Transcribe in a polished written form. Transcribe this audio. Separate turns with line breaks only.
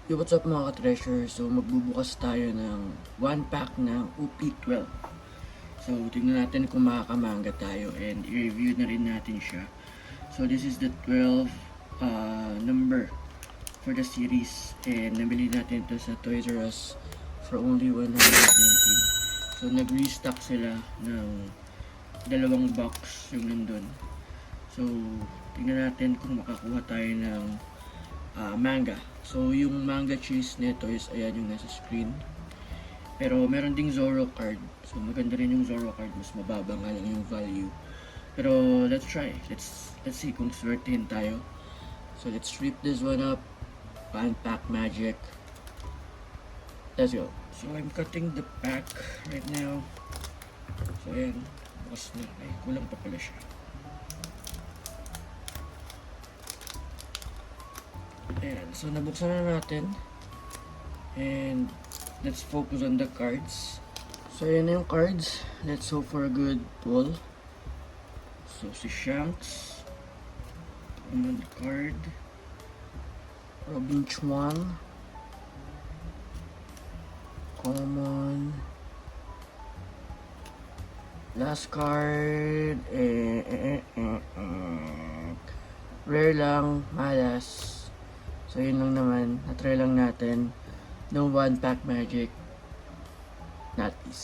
Yo, what's up mga ka-treasure? So, magbubukas tayo ng 1 pack ng UP12. So, tingnan natin kung makakamanga tayo and i-review na rin natin siya. So, this is the 12 number for the series and nabili natin ito sa Toys R Us for only 119. So, nag-restock sila ng dalawang box yung nandun. So, tingnan natin kung makakuha tayo ng manga. So, yung manga cheese nito is ayan yung nasa screen. Pero meron ding Zoro card. So, maganda rin yung Zoro card. Mas mababa nga lang yung value. Pero, let's try. Let's see kung swertihin tayo. So, let's rip this one up. Pack magic. Let's go. So, I'm cutting the pack right now. So, ayan. Bukas na. Ay, kulang pa pala siya. Ayan, so nabuksan na natin and let's focus on the cards. So ayan na yung cards. Let's hope for a good pull. So si Shanks, common card, Robin Chuan, common, last card, rare lang, malas. So yun lang naman, natry lang natin ng 1 pack magic, not least.